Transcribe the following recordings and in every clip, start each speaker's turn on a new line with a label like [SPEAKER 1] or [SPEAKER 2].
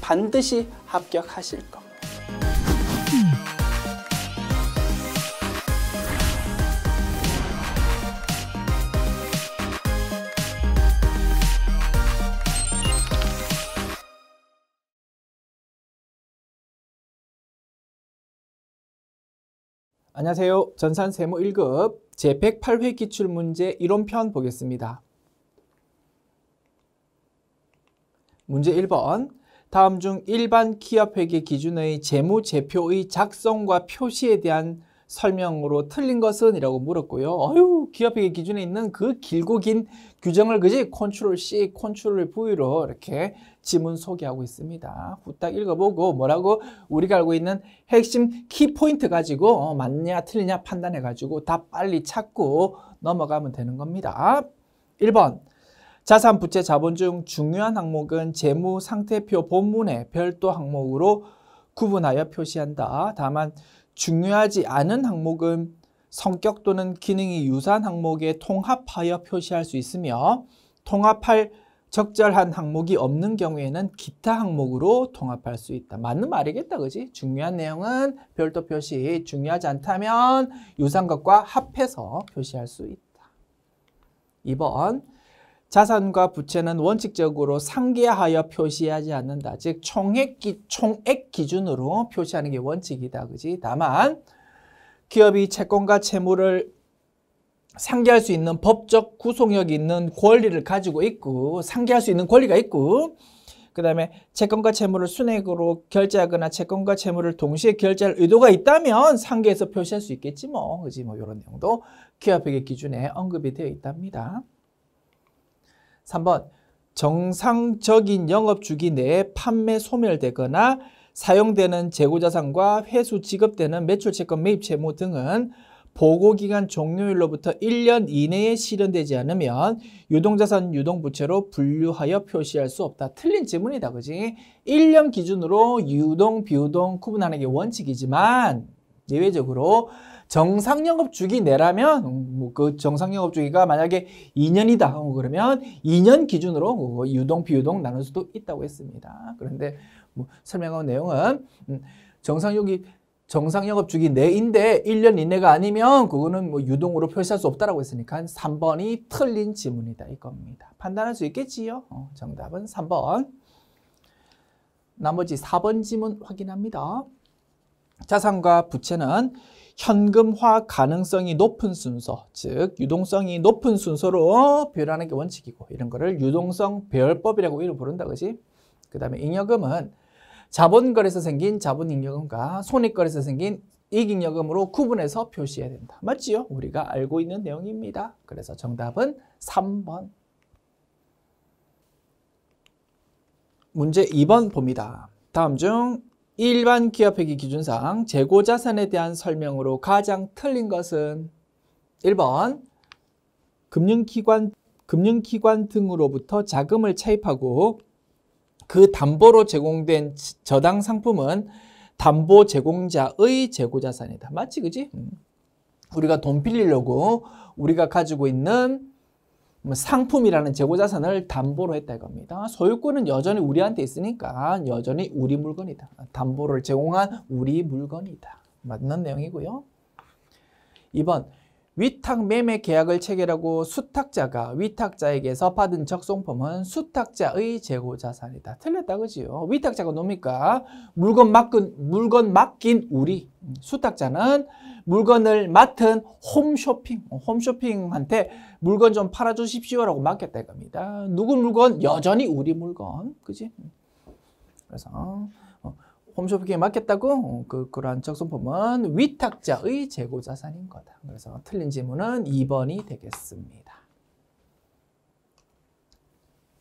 [SPEAKER 1] 반드시 합격하실 겁니다. 안녕하세요. 전산세무 1급 제108회 기출문제 이론편 보겠습니다. 문제 1번. 다음 중 일반 기업회계 기준의 재무제표의 작성과 표시에 대한 설명으로 틀린 것은? 이라고 물었고요. 기업회계 기준에 있는 그 길고 긴 규정을 그지 컨트롤 C, 컨트롤 V로 이렇게 지문 소개하고 있습니다. 후딱 읽어보고 뭐라고 우리가 알고 있는 핵심 키포인트 가지고 맞냐 틀리냐 판단해가지고 다 빨리 찾고 넘어가면 되는 겁니다. 1번. 자산, 부채, 자본 중 중요한 항목은 재무상태표 본문의 별도 항목으로 구분하여 표시한다. 다만 중요하지 않은 항목은 성격 또는 기능이 유사한 항목에 통합하여 표시할 수 있으며 통합할 적절한 항목이 없는 경우에는 기타 항목으로 통합할 수 있다. 맞는 말이겠다, 그지? 중요한 내용은 별도 표시, 중요하지 않다면 유사한 것과 합해서 표시할 수 있다. 2번. 자산과 부채는 원칙적으로 상계하여 표시하지 않는다. 즉 총액 기준으로 표시하는 게 원칙이다. 그지? 다만 기업이 채권과 채무를 상계할 수 있는 법적 구속력이 있는 권리를 가지고 있고 상계할 수 있는 권리가 있고 그 다음에 채권과 채무를 순액으로 결제하거나 채권과 채무를 동시에 결제할 의도가 있다면 상계해서 표시할 수 있겠지 뭐. 그지? 뭐 이런 내용도 기업회계 기준에 언급이 되어 있답니다. 3번. 정상적인 영업주기 내에 판매 소멸되거나 사용되는 재고자산과 회수 지급되는 매출채권 매입 채무 등은 보고기간 종료일로부터 1년 이내에 실현되지 않으면 유동자산, 유동부채로 분류하여 표시할 수 없다. 틀린 지문이다. 그지? 1년 기준으로 유동, 비유동 구분하는 게 원칙이지만 예외적으로 정상영업주기 내라면 그 정상영업주기가 만약에 2년이다 그러면 2년 기준으로 유동, 비유동 나눌 수도 있다고 했습니다. 그런데 설명한 내용은 정상영업주기 내인데 1년 이내가 아니면 그거는 유동으로 표시할 수 없다라고 했으니까 3번이 틀린 지문이다 이겁니다. 판단할 수 있겠지요? 정답은 3번. 나머지 4번 지문 확인합니다. 자산과 부채는 현금화 가능성이 높은 순서, 즉 유동성이 높은 순서로 배열하는 게 원칙이고 이런 거를 유동성 배열법이라고 이름 부른다. 그지? 그 다음에 잉여금은 자본거래에서 생긴 자본잉여금과 손익거래에서 생긴 이익잉여금으로 구분해서 표시해야 된다. 맞지요? 우리가 알고 있는 내용입니다. 그래서 정답은 3번. 문제 2번 봅니다. 다음 중 일반 기업회계 기준상 재고자산에 대한 설명으로 가장 틀린 것은? 1번. 금융기관 등으로부터 자금을 차입하고 그 담보로 제공된 저당 상품은 담보 제공자의 재고자산이다. 맞지, 그지? 우리가 돈 빌리려고 우리가 가지고 있는 상품이라는 재고자산을 담보로 했다 이겁니다. 소유권은 여전히 우리한테 있으니까 여전히 우리 물건이다. 담보를 제공한 우리 물건이다. 맞는 내용이고요. 2번. 위탁 매매 계약을 체결하고 수탁자가 위탁자에게서 받은 적송품은 수탁자의 재고자산이다. 틀렸다, 그지요? 위탁자가 뭡니까? 물건 맡긴 우리. 수탁자는 물건을 맡은 홈쇼핑한테 물건 좀 팔아주십시오라고 맡겼다 이겁니다. 누구 물건? 여전히 우리 물건. 그지? 그래서 홈쇼핑에 맡겼다고 그러한 적송품은 위탁자의 재고자산인 거다. 그래서 틀린 지문은 2번이 되겠습니다.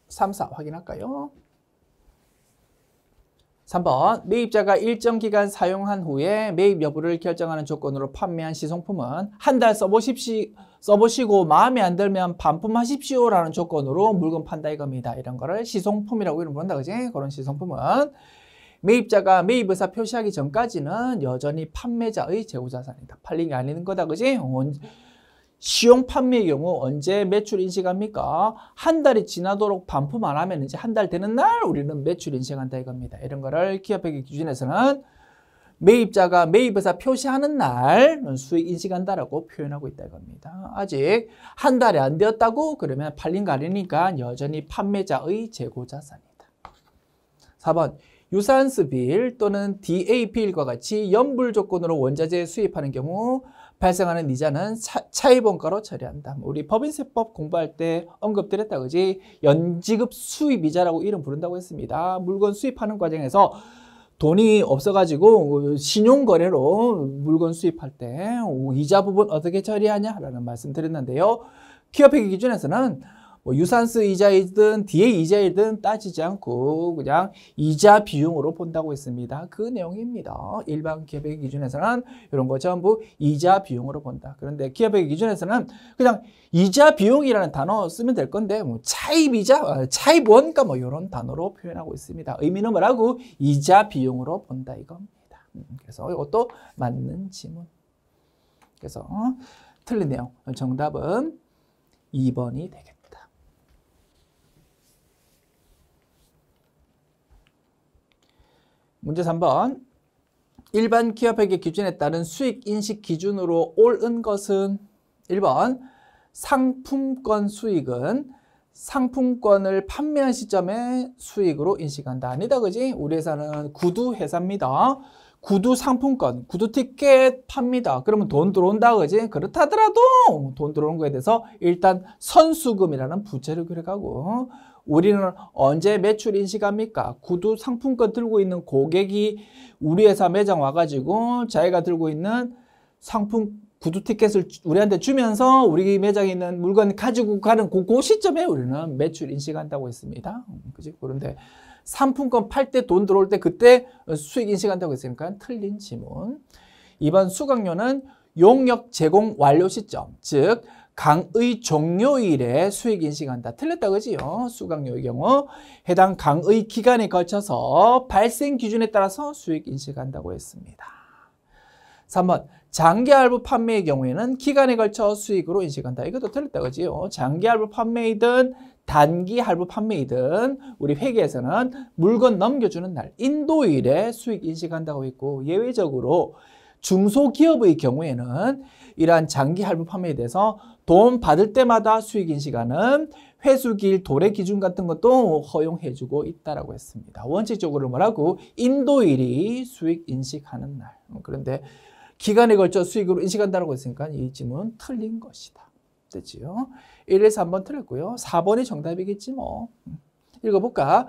[SPEAKER 1] 3, 4 확인할까요? 3번. 매입자가 일정 기간 사용한 후에 매입 여부를 결정하는 조건으로 판매한 시송품은 한 달 써보시고 마음에 안 들면 반품하십시오라는 조건으로 물건 판다 이겁니다. 이런 거를 시송품이라고 이름 부른다. 그지? 그런 시송품은 매입자가 매입 의사 표시하기 전까지는 여전히 판매자의 재고자산이다. 팔린 게 아닌 거다. 그지? 시용 판매의 경우 언제 매출 인식합니까? 한 달이 지나도록 반품 안 하면 이제 한 달 되는 날 우리는 매출 인식한다 이겁니다. 이런 거를 기업회계 기준에서는 매입자가 매입회사 표시하는 날 수익 인식한다라고 표현하고 있다 이겁니다. 아직 한 달이 안 되었다고 그러면 팔린 거 아니니까 여전히 판매자의 재고자산이다. 4번 유사한스 비일 또는 DA 비일과 같이 연불 조건으로 원자재 수입하는 경우 발생하는 이자는 차입원가로 처리한다. 우리 법인세법 공부할 때 언급드렸다 그지? 연지급 수입이자라고 이름 부른다고 했습니다. 물건 수입하는 과정에서 돈이 없어가지고 신용거래로 물건 수입할 때 이자 부분 어떻게 처리하냐라는 말씀 드렸는데요. 기업회계 기준에서는 뭐 유산스 이자이든 DA 이자이든 따지지 않고 그냥 이자 비용으로 본다고 했습니다. 그 내용입니다. 일반 기업회계 기준에서는 이런 거 전부 이자 비용으로 본다. 그런데 기업회계 기준에서는 그냥 이자 비용이라는 단어 쓰면 될 건데 뭐 차입이자, 차입원가 뭐 이런 단어로 표현하고 있습니다. 의미는 뭐라고? 이자 비용으로 본다 이겁니다. 그래서 이것도 맞는 지문. 그래서 틀린 내용. 정답은 2번이 되겠다. 문제 3번. 일반 기업회계 기준에 따른 수익 인식 기준으로 옳은 것은 1번 상품권 수익은 상품권을 판매한 시점에 수익으로 인식한다. 아니다 그지? 우리 회사는 구두 회사입니다. 구두 상품권, 구두 티켓 팝니다. 그러면 돈 들어온다 그지? 그렇다더라도 돈 들어오는 거에 대해서 일단 선수금이라는 부채를 그려가고 우리는 언제 매출 인식합니까? 구두 상품권 들고 있는 고객이 우리 회사 매장 와가지고 자기가 들고 있는 상품 구두 티켓을 우리한테 주면서 우리 매장에 있는 물건 가지고 가는 그 시점에 우리는 매출 인식한다고 했습니다. 그지? 그런데 상품권 팔 때 돈 들어올 때 그때 수익 인식한다고 했으니까 틀린 지문. 2번 수강료는 용역 제공 완료 시점, 즉 강의 종료일에 수익 인식한다. 틀렸다 그지요? 수강료의 경우 해당 강의 기간에 걸쳐서 발생 기준에 따라서 수익 인식한다고 했습니다. 3번 장기 할부 판매의 경우에는 기간에 걸쳐 수익으로 인식한다. 이것도 틀렸다 그지요? 장기 할부 판매이든 단기 할부 판매이든 우리 회계에서는 물건 넘겨주는 날 인도일에 수익 인식한다고 했고 예외적으로 중소기업의 경우에는 이러한 장기 할부 판매에 대해서 돈 받을 때마다 수익 인식하는 회수기일 도래 기준 같은 것도 허용해주고 있다라고 했습니다. 원칙적으로 뭐라고? 인도일이 수익 인식하는 날. 그런데 기간에 걸쳐 수익으로 인식한다고 했으니까 이 질문 틀린 것이다. 됐지요? 1에서 3번 틀렸고요. 4번이 정답이겠지 뭐. 읽어볼까?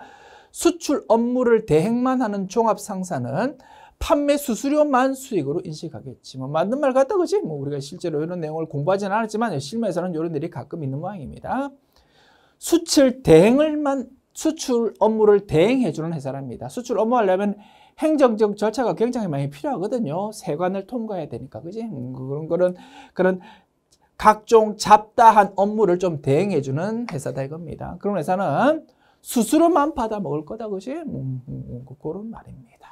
[SPEAKER 1] 수출 업무를 대행만 하는 종합상사는 판매 수수료만 수익으로 인식하겠지. 뭐 맞는 말 같다 그지? 뭐 우리가 실제로 이런 내용을 공부하지는 않았지만 실무에서는 이런 일이 가끔 있는 모양입니다. 수출 업무를 대행해주는 회사랍니다. 수출 업무 하려면 행정적 절차가 굉장히 많이 필요하거든요. 세관을 통과해야 되니까, 그지? 그런 각종 잡다한 업무를 좀 대행해주는 회사다 이겁니다. 그런 회사는 수수료만 받아 먹을 거다, 그지? 그런 말입니다.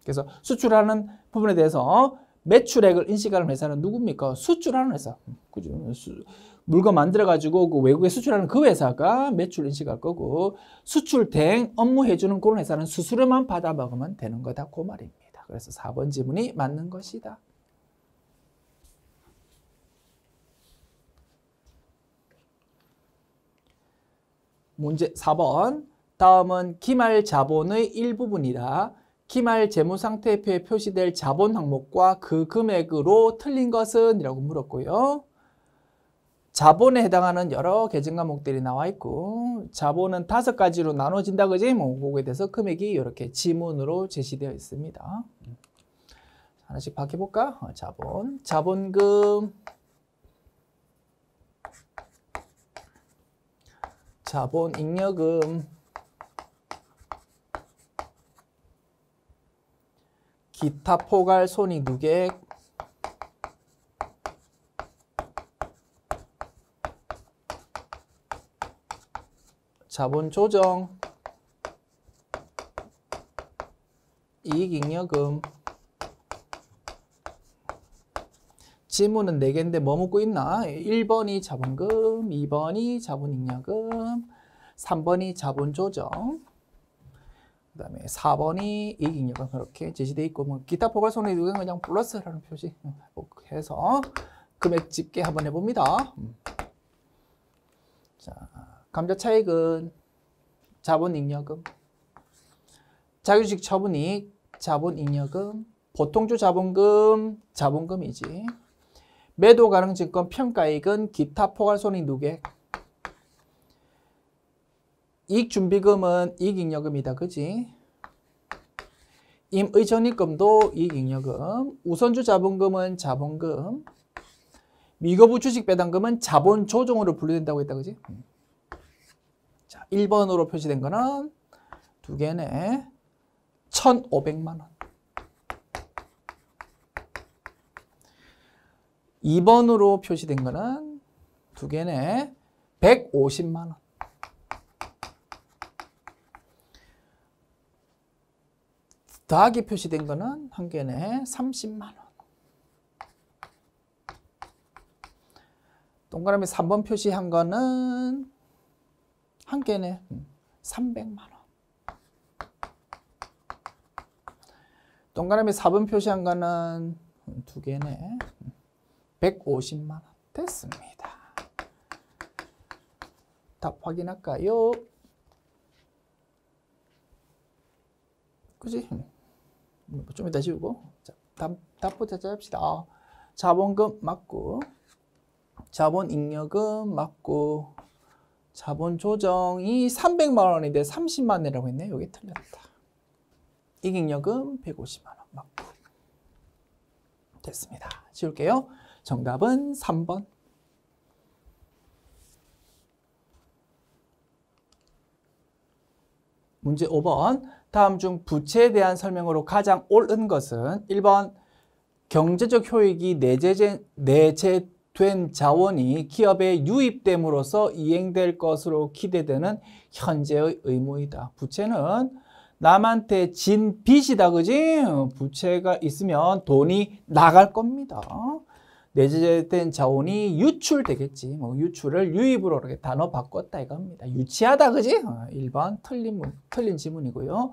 [SPEAKER 1] 그래서 수출하는 부분에 대해서 매출액을 인식하는 회사는 누굽니까? 수출하는 회사. 그죠? 물건 만들어가지고 그 외국에 수출하는 그 회사가 매출 인식할 거고 수출 대행 업무 해주는 그런 회사는 수수료만 받아 먹으면 되는 거다. 그 말입니다. 그래서 4번 지문이 맞는 것이다. 문제 4번. 다음은 기말 자본의 일부분이다. 기말 재무상태표에 표시될 자본 항목과 그 금액으로 틀린 것은? 이라고 물었고요. 자본에 해당하는 여러 계정 과목들이 나와 있고 자본은 5가지로 나눠진다 그지? 뭐 그거에 대해서 금액이 이렇게 지문으로 제시되어 있습니다. 하나씩 바꿔볼까? 자본, 자본금, 자본 잉여금, 기타 포괄 손익 누객, 자본 조정, 이익잉여금, 지문은 4개인데 뭐 묻고 있나? 1번이 자본금, 2번이 자본잉여금, 3번이 자본조정, 그 다음에 4번이 이익잉여금 이렇게 제시되어 있고 뭐 기타 포괄손익은 그냥 플러스라는 표시 해서 금액 집계 한번 해봅니다. 자, 감자차익은 자본잉여금, 자유주식 처분이익, 자본잉여금, 보통주 자본금, 자본금이지. 매도 가능 증권 평가이익은 기타 포괄손익 누계. 이익준비금은 이익잉여금이다, 그지? 임의전입금도 이익잉여금. 우선주 자본금은 자본금. 미거부 주식배당금은 자본조정으로 분류된다고 했다, 그지? 자, 1번으로 표시된 거는 2개네. 1,500만 원. 2번으로 표시된 거는 2개네. 150만 원. 더하기 표시된 거는 1개네. 30만 원. 동그라미 3번 표시한 거는 1개네. 300만 원. 동그라미 4번 표시한 거는 2개네. 150만 원. 됐습니다. 답 확인할까요? 그지? 좀 이따 지우고. 자, 답부터 짜봅시다. 자본금 맞고, 자본잉여금 맞고, 자본조정이 300만 원인데 30만 원이라고 했네. 여기 틀렸다. 이익잉여금 150만 원 맞고. 됐습니다. 지울게요. 정답은 3번. 문제 5번. 다음 중 부채에 대한 설명으로 가장 옳은 것은 1번 경제적 효익이 내재된 자원이 기업에 유입됨으로써 이행될 것으로 기대되는 현재의 의무이다. 부채는 남한테 진 빚이다, 그지? 부채가 있으면 돈이 나갈 겁니다. 내재된 자원이 유출되겠지. 뭐 유출을 유입으로 이렇게 단어 바꿨다 이겁니다. 유치하다, 그지? 1번 틀린 지문이고요.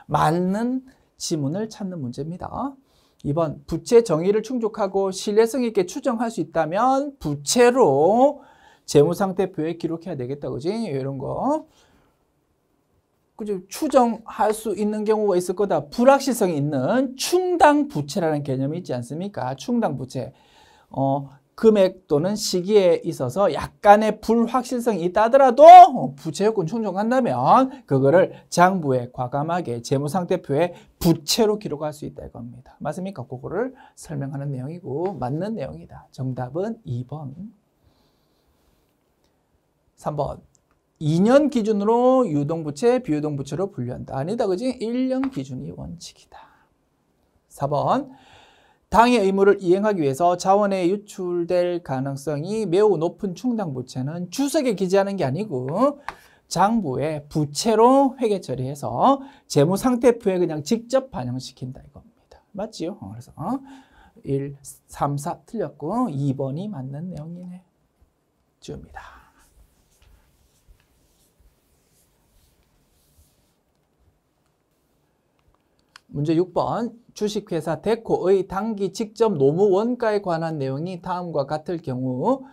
[SPEAKER 1] 맞는 지문을 찾는 문제입니다. 2번 부채 정의를 충족하고 신뢰성 있게 추정할 수 있다면 부채로 재무상태표에 기록해야 되겠다, 그지? 이런 거. 그죠? 추정할 수 있는 경우가 있을 거다. 불확실성이 있는 충당 부채라는 개념이 있지 않습니까? 충당 부채. 금액 또는 시기에 있어서 약간의 불확실성이 있다 하더라도 부채 요건 충족한다면 그거를 장부에 과감하게 재무상태표에 부채로 기록할 수 있다 이겁니다. 맞습니까? 그거를 설명하는 내용이고 맞는 내용이다. 정답은 2번. 3번. 2년 기준으로 유동부채, 비유동부채로 분류한다. 아니다, 그지? 1년 기준이 원칙이다. 4번. 당의 의무를 이행하기 위해서 자원에 유출될 가능성이 매우 높은 충당부채는 주석에 기재하는 게 아니고 장부에 부채로 회계 처리해서 재무상태표에 그냥 직접 반영시킨다 이겁니다. 맞지요? 그래서 1, 3, 4 틀렸고 2번이 맞는 내용이네. 지웁니다. 문제 6번. 주식회사 데코의 당기 직접 노무 원가에 관한 내용이 다음과 같을 경우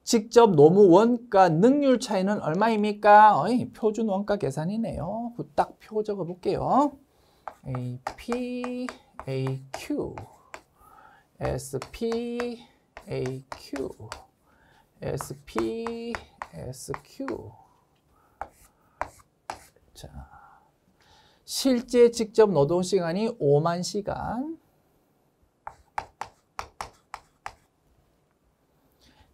[SPEAKER 1] 직접 노무 원가 능률 차이는 얼마입니까? 표준 원가 계산이네요. 딱 표 적어 볼게요. AP, AQ, SP, AQ, SP, SQ. 자. 실제 직접 노동시간이 5만 시간,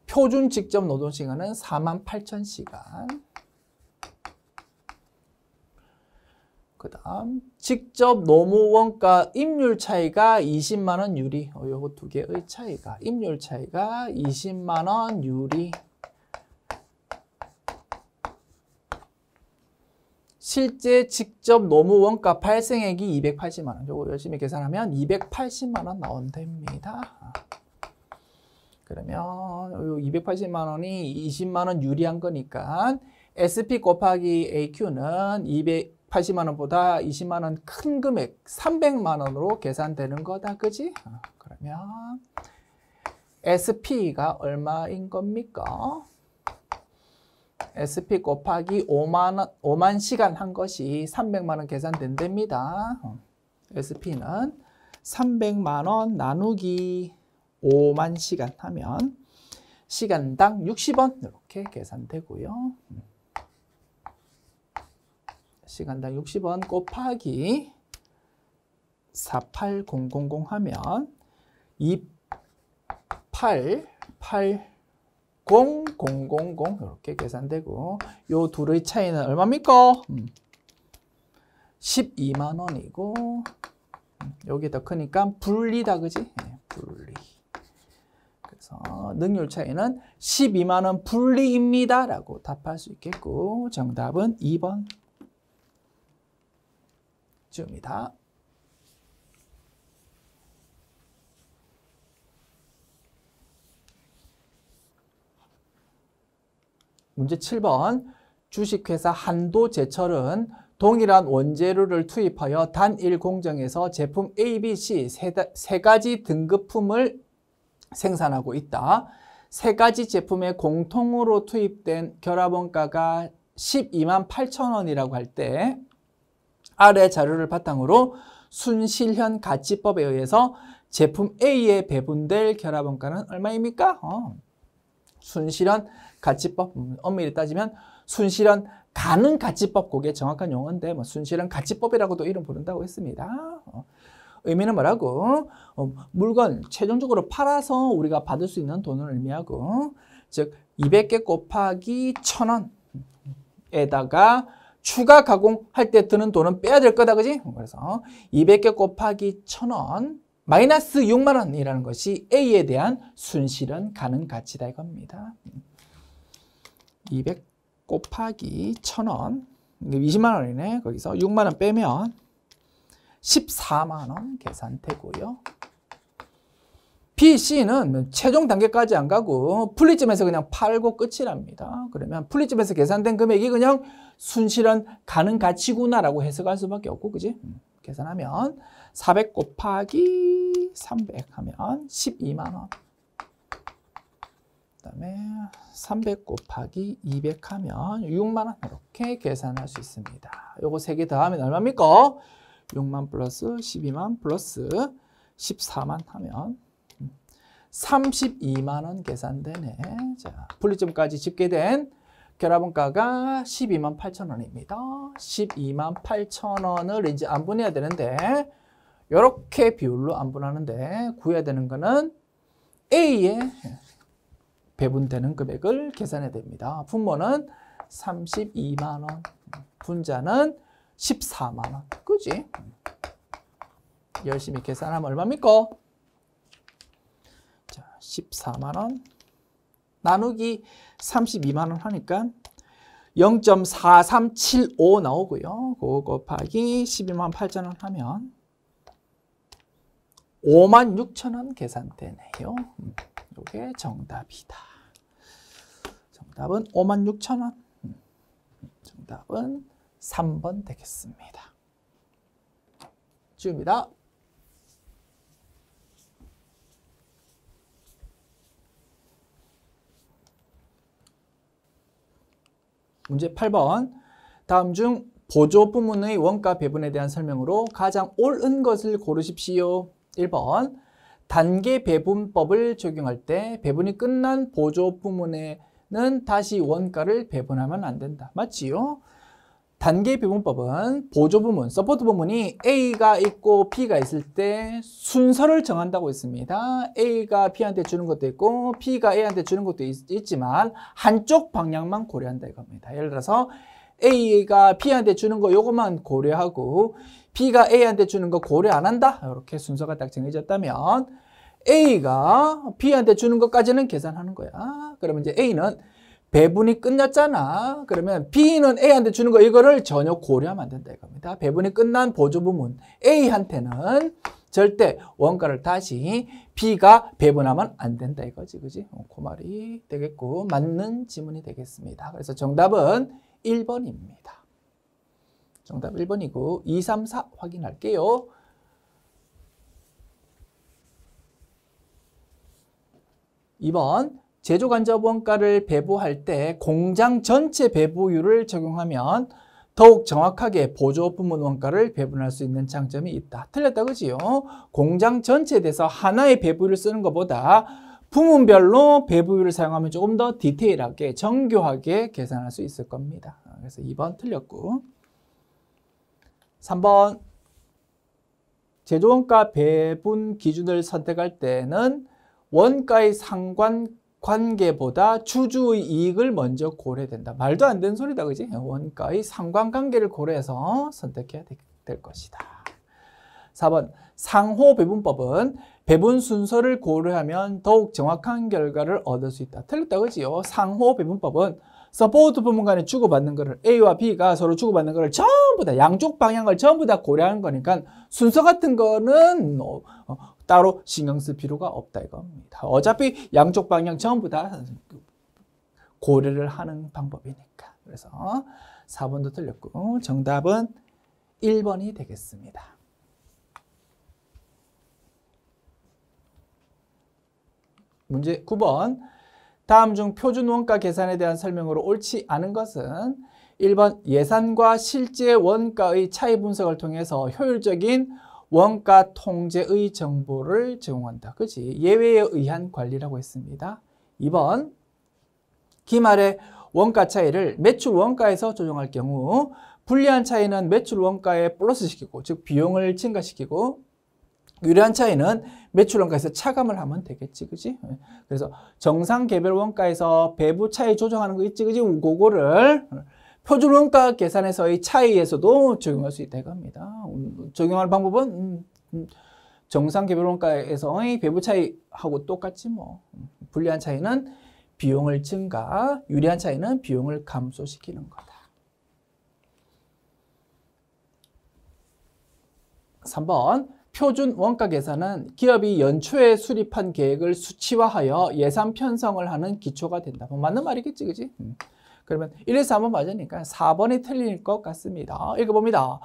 [SPEAKER 1] 표준 직접 노동시간은 4만 8천 시간, 그 다음 직접 노무 원가 임률 차이가 20만 원 유리, 요거 두 개의 차이가, 임률 차이가 20만 원 유리, 실제 직접 노무 원가 발생액이 280만 원. 요거 열심히 계산하면 280만 원 나온답니다. 그러면 280만 원이 20만 원 유리한 거니까 SP 곱하기 AQ는 280만 원보다 20만 원 큰 금액 300만 원으로 계산되는 거다. 그지? 그러면 SP가 얼마인 겁니까? SP 곱하기 5만 시간 한 것이 300만 원 계산된답니다. SP는 300만 원 나누기 5만 시간 하면 시간당 60원 이렇게 계산되고요. 시간당 60원 곱하기 48000 하면 2880000 이렇게 계산되고 요 둘의 차이는 얼마입니까? 12만 원이고 여기 더 크니까 분리다. 그지? 네, 분리. 그래서 능률 차이는 12만 원 분리입니다 라고 답할 수 있겠고 정답은 2번 줍니다. 문제 7번 주식회사 한도제철은 동일한 원재료를 투입하여 단일 공정에서 제품 A, B, C 세 가지 등급품을 생산하고 있다. 세 가지 제품에 공통으로 투입된 결합원가가 12만 8천 원이라고 할 때 아래 자료를 바탕으로 순실현 가치법에 의해서 제품 A에 배분될 결합원가는 얼마입니까? 순실현 가치법, 엄밀히 따지면 순실현 가능 가치법, 그게 정확한 용어인데 뭐 순실현 가치법이라고도 이름 부른다고 했습니다. 의미는 뭐라고? 물건 최종적으로 팔아서 우리가 받을 수 있는 돈을 의미하고, 즉 200개 곱하기 1000원에다가 추가 가공할 때 드는 돈은 빼야 될 거다. 그지? 그래서 200개 곱하기 1000원 마이너스 6만 원이라는 것이 A에 대한 순실현 가능 가치다 이겁니다. 200 곱하기 1000원 20만 원이네. 거기서 6만 원 빼면 14만 원 계산되고요. B, C는 최종 단계까지 안 가고 분리점에서 그냥 팔고 끝이랍니다. 그러면 분리점에서 계산된 금액이 그냥 순실현 가능 가치구나라고 해석할 수밖에 없고, 그지? 계산하면 400 곱하기 300 하면 12만 원. 그다음에 300 곱하기 200 하면 6만 원 이렇게 계산할 수 있습니다. 요거 세 개 더하면 얼마입니까? 6만 플러스 12만 플러스 14만 하면 32만 원 계산되네. 자, 분리점까지 집계 된 결합원가가 12만 8천 원입니다. 12만 8천 원을 이제 안분해야 되는데 이렇게 비율로 안분하는데 구해야 되는 거는 A에 배분되는 금액을 계산해야 됩니다. 분모는 32만 원, 분자는 14만 원. 그지? 열심히 계산하면 얼마입니까? 자, 14만 원 나누기 32만 원 하니까 0.4375 나오고요. 그거 곱하기 12만 8천 원 하면 5만 6천 원 계산되네요. 이게 정답이다. 정답은 5만 6천 원. 정답은 3번 되겠습니다. 지웁니다. 문제 8번. 다음 중 보조 부문의 원가 배분에 대한 설명으로 가장 옳은 것을 고르십시오. 1번. 단계 배분법을 적용할 때 배분이 끝난 보조 부문에는 다시 원가를 배분하면 안 된다. 맞지요? 단계 배분법은 보조 부문, 서포트 부문이 A가 있고 B가 있을 때 순서를 정한다고 했습니다. A가 B한테 주는 것도 있고 B가 A한테 주는 것도 있지만 한쪽 방향만 고려한다 이겁니다. 예를 들어서 A가 B한테 주는 거 요것만 고려하고 B가 A한테 주는 거 고려 안 한다. 이렇게 순서가 딱 정해졌다면 A가 B한테 주는 것까지는 계산하는 거야. 그러면 이제 A는 배분이 끝났잖아. 그러면 B는 A한테 주는 거 이거를 전혀 고려하면 안 된다 이겁니다. 배분이 끝난 보조 부문 A한테는 절대 원가를 다시 B가 배분하면 안 된다 이거지. 그지? 그 말이 되겠고 맞는 지문이 되겠습니다. 그래서 정답은 1번입니다. 정답 1번이고 2, 3, 4 확인할게요. 2번 제조간접 원가를 배부할 때 공장 전체 배부율을 적용하면 더욱 정확하게 보조 부문 원가를 배분할 수 있는 장점이 있다. 틀렸다 그지요? 공장 전체에 대해서 하나의 배부율을 쓰는 것보다 부문별로 배부율을 사용하면 조금 더 디테일하게 정교하게 계산할 수 있을 겁니다. 그래서 2번 틀렸고 3번 제조원가 배분 기준을 선택할 때는 원가의 상관관계보다 주주의 이익을 먼저 고려해야 된다. 말도 안 되는 소리다. 그지? 원가의 상관관계를 고려해서 선택해야 될 것이다. 4번 상호배분법은 배분 순서를 고려하면 더욱 정확한 결과를 얻을 수 있다. 틀렸다. 그지요? 상호배분법은 서포트 부문 간에 주고받는 거를 A와 B가 서로 주고받는 거를 전부 다 양쪽 방향을 전부 다 고려하는 거니까 순서 같은 거는 따로 신경 쓸 필요가 없다 이겁니다. 어차피 양쪽 방향 전부 다 고려를 하는 방법이니까. 그래서 4번도 틀렸고 정답은 1번이 되겠습니다. 문제 9번. 다음 중 표준 원가 계산에 대한 설명으로 옳지 않은 것은 1번 예산과 실제 원가의 차이 분석을 통해서 효율적인 원가 통제의 정보를 제공한다. 그렇지? 예외에 의한 관리라고 했습니다. 2번 기말의 원가 차이를 매출 원가에서 조정할 경우 불리한 차이는 매출 원가에 플러스시키고 즉 비용을 증가시키고 유리한 차이는 매출 원가에서 차감을 하면 되겠지, 그지? 그래서 정상 개별 원가에서 배부 차이 조정하는 거 있지, 그지? 그거를 표준 원가 계산에서의 차이에서도 적용할 수 있다 이겁니다. 적용할 방법은 정상 개별 원가에서의 배부 차이하고 똑같지 뭐. 불리한 차이는 비용을 증가, 유리한 차이는 비용을 감소시키는 거다. 3번 표준 원가 계산은 기업이 연초에 수립한 계획을 수치화하여 예산 편성을 하는 기초가 된다. 뭐 맞는 말이겠지, 그지? 그러면 1에서 3번 맞으니까 4번이 틀릴 것 같습니다. 읽어봅니다.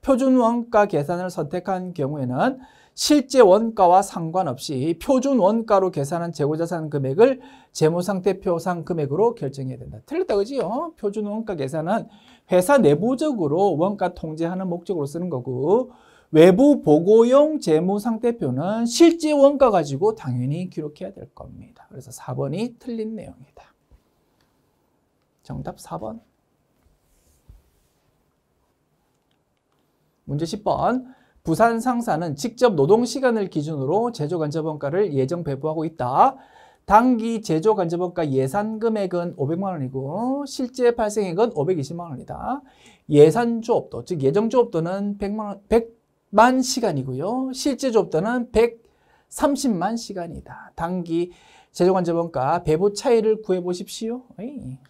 [SPEAKER 1] 표준 원가 계산을 선택한 경우에는 실제 원가와 상관없이 표준 원가로 계산한 재고자산 금액을 재무상태표상 금액으로 결정해야 된다. 틀렸다, 그지요? 표준 원가 계산은 회사 내부적으로 원가 통제하는 목적으로 쓰는 거고 외부 보고용 재무상태표는 실제 원가 가지고 당연히 기록해야 될 겁니다. 그래서 4번이 틀린 내용이다. 정답 4번. 문제 10번. 부산 상사는 직접 노동시간을 기준으로 제조간접원가를 예정 배부하고 있다. 당기 제조간접원가 예산 금액은 500만 원이고 실제 발생액은 520만 원이다. 예산 조업도, 즉 예정 조업도는 100만 시간이고요. 실제 조업도는 130만 시간이다. 당기 제조간접원가 배부 차이를 구해보십시오.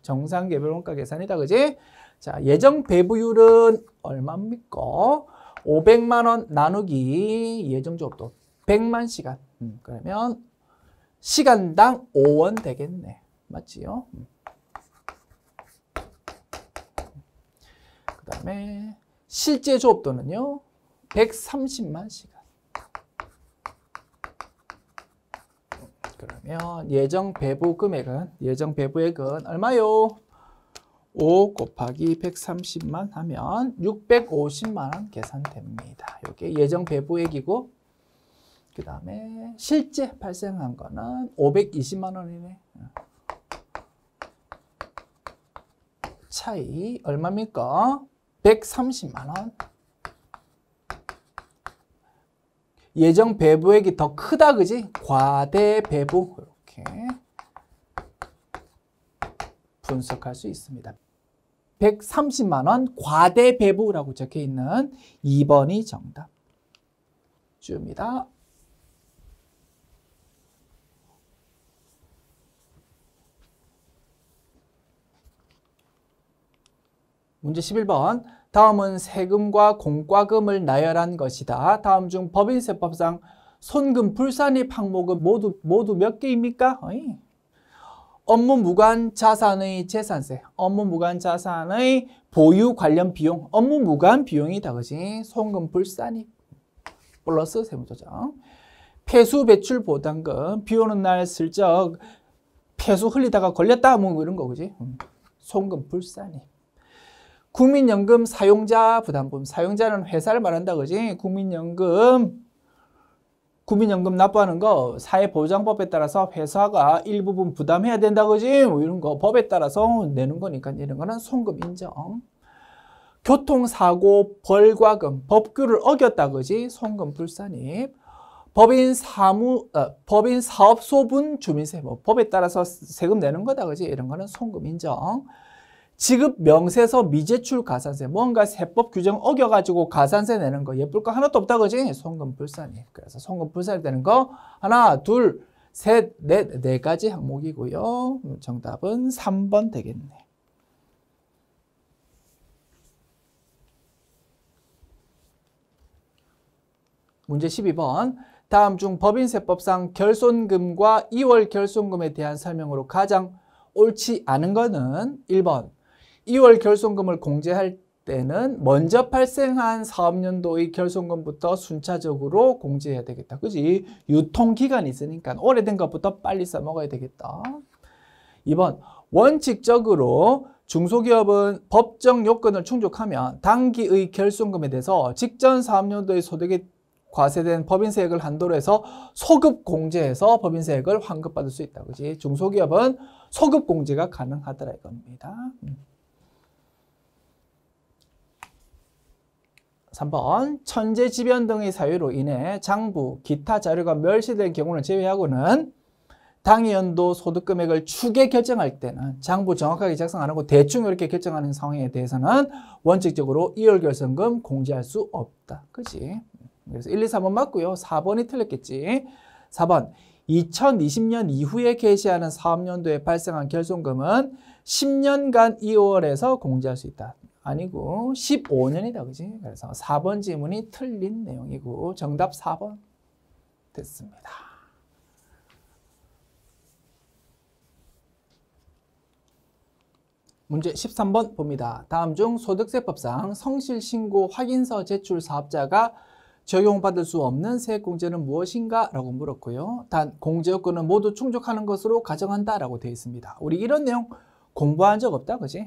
[SPEAKER 1] 정상 개별 원가 계산이다. 그지? 자, 예정 배부율은 얼마입니까? 500만 원 나누기 예정 조업도 100만 시간. 그러면 시간당 5원 되겠네. 맞지요? 그 다음에 실제 조업도는요. 130만 시간. 그러면 예정 배부 금액은 얼마요? 5 곱하기 130만 하면 650만 원 계산됩니다. 이게 예정 배부액이고 그 다음에 실제 발생한 거는 520만 원이네. 차이 얼마입니까? 130만 원. 예정 배부액이 더 크다, 그지? 과대 배부. 이렇게 분석할 수 있습니다. 130만 원 과대 배부라고 적혀 있는 2번이 정답. 주입니다. 문제 11번. 다음은 세금과 공과금을 나열한 것이다. 다음 중 법인세법상 손금 불산입 항목은 모두 몇 개입니까? 업무 무관 자산의 재산세, 업무 무관 자산의 보유 관련 비용, 업무 무관 비용이다, 그지? 손금 불산입 플러스 세무조정. 폐수 배출 보담금, 비 오는 날 슬쩍 폐수 흘리다가 걸렸다, 뭐 이런 거, 그지? 손금 불산입. 국민연금 사용자 부담금, 사용자는 회사를 말한다, 그지? 국민연금 납부하는 거 사회보장법에 따라서 회사가 일부분 부담해야 된다, 그지? 뭐 이런 거 법에 따라서 내는 거니까 이런 거는 손금 인정. 교통사고 벌과금, 법규를 어겼다, 그지? 손금 불산입. 법인 사업소분 주민세, 뭐 법에 따라서 세금 내는 거다, 그지? 이런 거는 손금 인정. 지급 명세서 미제출 가산세, 뭔가 세법 규정 어겨가지고 가산세 내는 거 예쁠 거 하나도 없다, 그지? 손금 불산입. 그래서 손금 불산입 되는 거 하나, 둘, 셋, 넷, 네 가지 항목이고요. 정답은 3번 되겠네. 문제 12번. 다음 중 법인세법상 결손금과 2월 결손금에 대한 설명으로 가장 옳지 않은 거는 1번. 2월 결손금을 공제할 때는 먼저 발생한 사업연도의 결손금부터 순차적으로 공제해야 되겠다. 그지? 유통기간이 있으니까 오래된 것부터 빨리 써먹어야 되겠다. 2번. 원칙적으로 중소기업은 법정 요건을 충족하면 당기의 결손금에 대해서 직전 사업연도의 소득이 과세된 법인세액을 한도로 해서 소급 공제해서 법인세액을 환급받을 수 있다. 그지? 중소기업은 소급 공제가 가능하더라 이겁니다. 3번. 천재지변 등의 사유로 인해 장부, 기타 자료가 멸시된 경우를 제외하고는 당연도 소득금액을 추계 결정할 때는 장부 정확하게 작성 안 하고 대충 이렇게 결정하는 상황에 대해서는 원칙적으로 2월 결손금 공제할 수 없다. 그지? 그래서 1, 2, 3번 맞고요. 4번이 틀렸겠지. 4번. 2020년 이후에 개시하는 사업연도에 발생한 결손금은 10년간 2월에서 공제할 수 있다. 아니고 15년이다. 그지? 그래서 4번 지문이 틀린 내용이고 정답 4번 됐습니다. 문제 13번 봅니다. 다음 중 소득세법상 성실신고 확인서 제출 사업자가 적용받을 수 없는 세액공제는 무엇인가? 라고 물었고요. 단 공제 요건은 모두 충족하는 것으로 가정한다 라고 되어 있습니다. 우리 이런 내용 공부한 적 없다, 그지?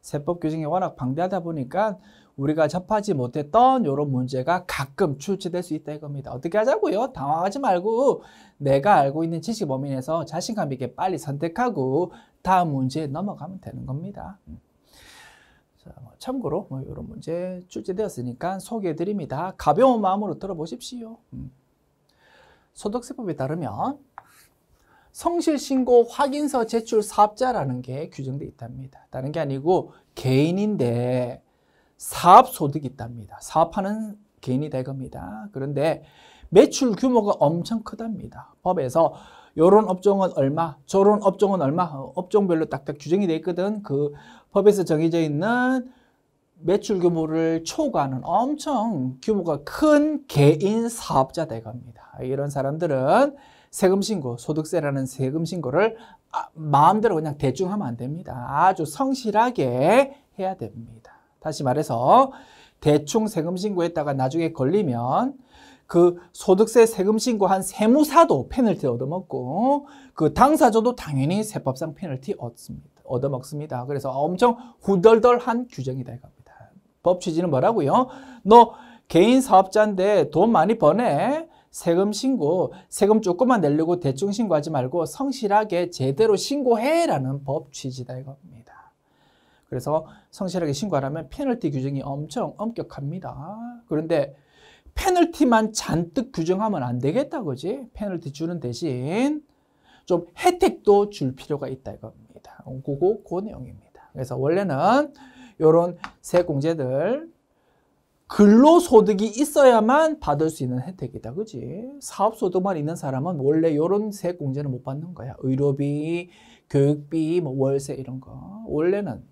[SPEAKER 1] 세법 규정이 워낙 방대하다 보니까 우리가 접하지 못했던 이런 문제가 가끔 출제될 수 있다 이겁니다. 어떻게 하자고요? 당황하지 말고 내가 알고 있는 지식 범위 내에서 자신감 있게 빨리 선택하고 다음 문제에 넘어가면 되는 겁니다. 자, 참고로 이런 문제 출제되었으니까 소개해 드립니다. 가벼운 마음으로 들어보십시오. 소득세법에 따르면 성실신고 확인서 제출 사업자라는 게 규정되어 있답니다. 다른 게 아니고 개인인데 사업소득이 있답니다. 사업하는 개인이다 이겁니다. 그런데 매출 규모가 엄청 크답니다. 법에서 요런 업종은 얼마, 저런 업종은 얼마, 업종별로 딱딱 규정이 되어 있거든. 그 법에서 정해져 있는 매출 규모를 초과하는 엄청 규모가 큰 개인 사업자다 이겁니다. 이런 사람들은 세금신고, 소득세라는 세금신고를 마음대로 그냥 대충 하면 안 됩니다. 아주 성실하게 해야 됩니다. 다시 말해서 대충 세금신고했다가 나중에 걸리면 그 소득세 세금신고한 세무사도 페널티 얻어먹고 그 당사자도 당연히 세법상 페널티 얻어먹습니다. 그래서 엄청 후덜덜한 규정이다 이겁니다. 법 취지는 뭐라고요? 너 개인 사업자인데 돈 많이 버네? 세금 신고, 세금 조금만 내려고 대충 신고하지 말고 성실하게 제대로 신고해라는 법 취지다 이겁니다. 그래서 성실하게 신고하려면 페널티 규정이 엄청 엄격합니다. 그런데 페널티만 잔뜩 규정하면 안 되겠다, 그지? 페널티 주는 대신 좀 혜택도 줄 필요가 있다 이겁니다. 그 내용입니다. 그래서 원래는 이런 세액공제들 근로소득이 있어야만 받을 수 있는 혜택이다. 그지? 사업소득만 있는 사람은 원래 이런 세액공제는 못 받는 거야. 의료비, 교육비, 뭐 월세 이런 거. 원래는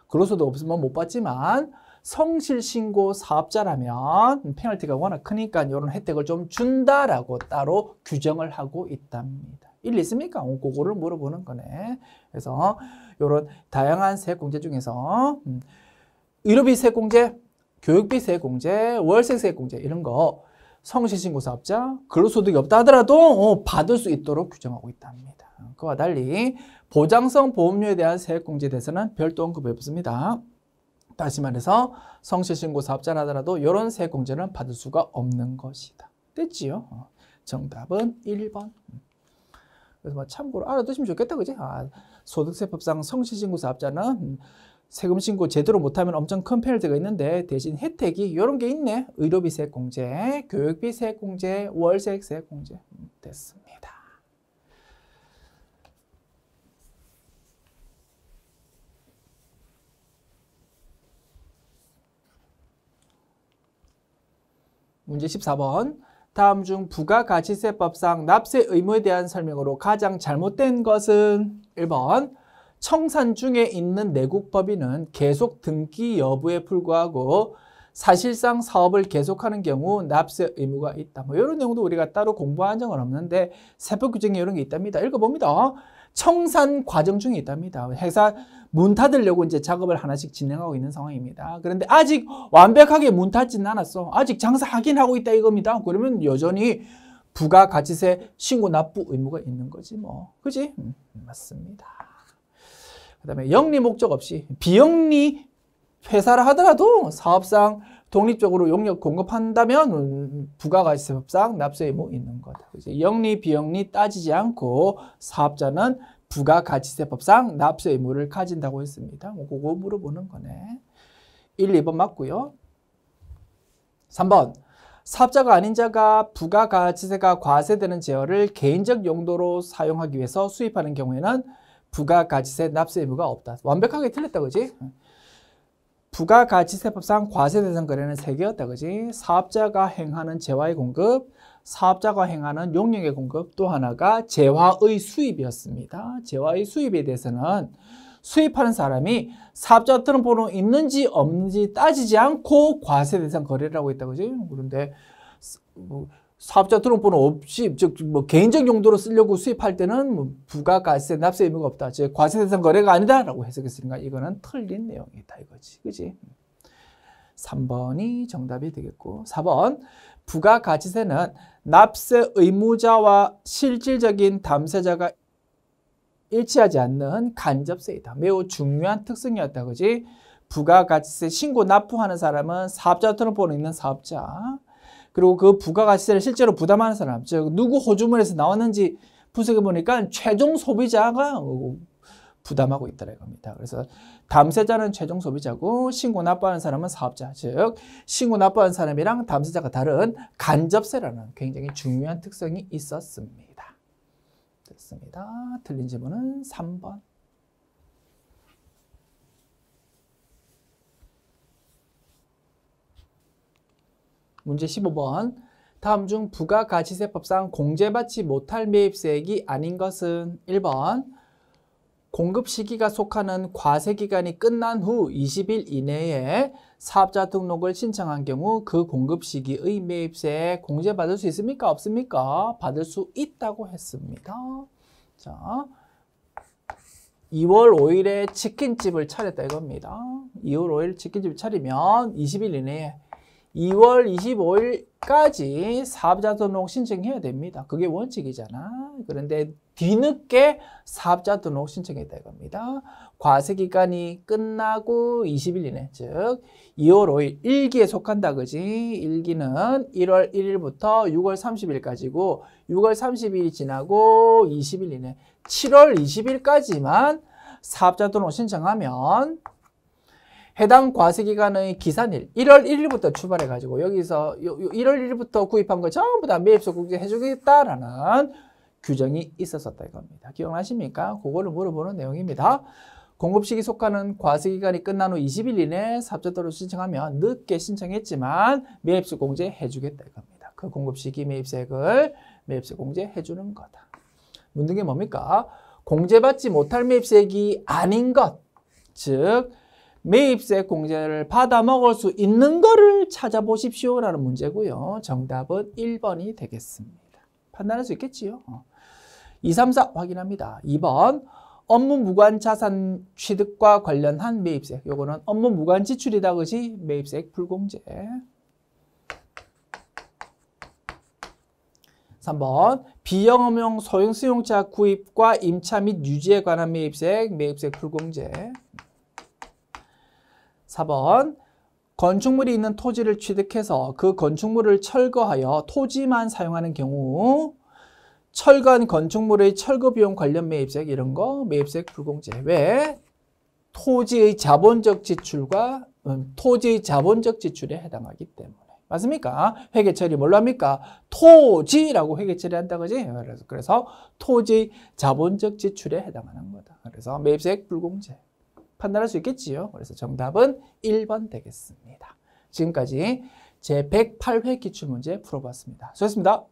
[SPEAKER 1] 근로소득 없으면 못 받지만 성실신고 사업자라면 페널티가 워낙 크니까 이런 혜택을 좀 준다라고 따로 규정을 하고 있답니다. 일리 있습니까? 그거를 물어보는 거네. 그래서 이런 다양한 세액공제 중에서 의료비 세액공제, 교육비 세액공제, 월세 세액공제 이런 거 성실신고 사업자, 근로소득이 없다 하더라도 받을 수 있도록 규정하고 있답니다. 그와 달리 보장성 보험료에 대한 세액공제에 대해서는 별도 언급이 없습니다. 다시 말해서 성실신고 사업자라 하더라도 이런 세액공제는 받을 수가 없는 것이다. 됐지요? 정답은 1번. 그래서 뭐 참고로 알아두시면 좋겠다, 그지? 소득세법상 성실신고 사업자는 세금 신고 제대로 못하면 엄청 큰 페널티가 있는데 대신 혜택이 이런 게 있네. 의료비 세액공제, 교육비 세액공제, 월세 세액공제. 됐습니다. 문제 14번. 다음 중 부가가치세법상 납세 의무에 대한 설명으로 가장 잘못된 것은 1번. 청산 중에 있는 내국법인은 계속 등기 여부에 불구하고 사실상 사업을 계속하는 경우 납세 의무가 있다. 뭐 이런 내용도 우리가 따로 공부한 적은 없는데 세법 규정에 이런 게 있답니다. 읽어봅니다. 청산 과정 중에 있답니다. 회사 문 닫으려고 이제 작업을 하나씩 진행하고 있는 상황입니다. 그런데 아직 완벽하게 문 닫지는 않았어. 아직 장사하긴 하고 있다 이겁니다. 그러면 여전히 부가가치세 신고 납부 의무가 있는 거지 뭐. 그지? 맞습니다. 그 다음에 영리 목적 없이 비영리 회사라 하더라도 사업상 독립적으로 용역 공급한다면 부가가치세법상 납세 의무 있는 거다. 영리 비영리 따지지 않고 사업자는 부가가치세법상 납세 의무를 가진다고 했습니다. 그거 물어보는 거네. 1, 2번 맞고요. 3번. 사업자가 아닌 자가 부가가치세가 과세되는 제어를 개인적 용도로 사용하기 위해서 수입하는 경우에는 부가가치세 납세 의무가 없다. 완벽하게 틀렸다, 그지? 부가가치세법상 과세 대상 거래는 3개였다, 그지? 사업자가 행하는 재화의 공급, 사업자가 행하는 용역의 공급, 또 하나가 재화의 수입이었습니다. 재화의 수입에 대해서는 수입하는 사람이 사업자 등록번호 있는지 없는지 따지지 않고 과세 대상 거래라고 했다, 그지? 그런데 사업자 등록번호 없이 즉 뭐 개인적 용도로 쓰려고 수입할 때는 뭐 부가가치세 납세 의무가 없다. 즉 과세 대상 거래가 아니다라고 해석했으니까 이거는 틀린 내용이다 이거지. 그지? 3번이 정답이 되겠고 4번 부가가치세는 납세 의무자와 실질적인 담세자가 일치하지 않는 간접세이다. 매우 중요한 특성이었다. 그지? 부가가치세 신고 납부하는 사람은 사업자 등록번호 있는 사업자 그리고 그 부가가치세를 실제로 부담하는 사람, 즉 누구 호주머니에서 나왔는지 분석해 보니까 최종 소비자가 부담하고 있다는 겁니다. 그래서 담세자는 최종 소비자고 신고 납부하는 사람은 사업자, 즉 신고 납부하는 사람이랑 담세자가 다른 간접세라는 굉장히 중요한 특성이 있었습니다. 됐습니다. 틀린 질문은 3번. 문제 15번. 다음 중 부가가치세법상 공제받지 못할 매입세액이 아닌 것은 1번. 공급 시기가 속하는 과세기간이 끝난 후 20일 이내에 사업자 등록을 신청한 경우 그 공급 시기의 매입세액 공제받을 수 있습니까? 없습니까? 받을 수 있다고 했습니다. 자, 2월 5일에 치킨집을 차렸다 이겁니다. 2월 5일 치킨집을 차리면 20일 이내에 2월 25일까지 사업자 등록 신청해야 됩니다. 그게 원칙이잖아. 그런데 뒤늦게 사업자 등록 신청했다 이겁니다. 과세기간이 끝나고 20일 이내, 즉 2월 5일 1기에 속한다, 그지? 1기는 1월 1일부터 6월 30일까지고 6월 30일이 지나고 20일 이내 7월 20일까지만 사업자 등록 신청하면 해당 과세기간의 기산일 1월 1일부터 출발해가지고 여기서 1월 1일부터 구입한 거 전부 다 매입세 공제해주겠다라는 규정이 있었었다 이겁니다. 기억나십니까? 그거를 물어보는 내용입니다. 공급시기 속하는 과세기간이 끝난 후 20일 이내에 사업자 등록 신청하면 늦게 신청했지만 매입세 공제해주겠다 이겁니다. 그 공급시기 매입세액을 매입세 공제해주는 거다. 묻는 게 뭡니까? 공제받지 못할 매입세액이 아닌 것, 즉 매입세 공제를 받아 먹을 수 있는 거를 찾아보십시오 라는 문제고요. 정답은 1번이 되겠습니다. 판단할 수 있겠지요. 2, 3, 4 확인합니다. 2번 업무 무관 자산 취득과 관련한 매입세. 요거는 업무 무관 지출이다. 그지? 매입세 불공제. 3번 비영업용 소형 수용차 구입과 임차 및 유지에 관한 매입세 불공제. 4번 건축물이 있는 토지를 취득해서 그 건축물을 철거하여 토지만 사용하는 경우 철거한 건축물의 철거 비용 관련 매입세 이런 거 매입세 불공제. 왜? 토지의 자본적 지출과 토지의 자본적 지출에 해당하기 때문에. 맞습니까? 회계 처리 뭘로 합니까? 토지라고 회계 처리한다 그지? 그래서 토지 자본적 지출에 해당하는 거다. 그래서 매입세 불공제. 판단할 수 있겠지요. 그래서 정답은 1번 되겠습니다. 지금까지 제 108회 기출문제 풀어봤습니다. 수고하셨습니다.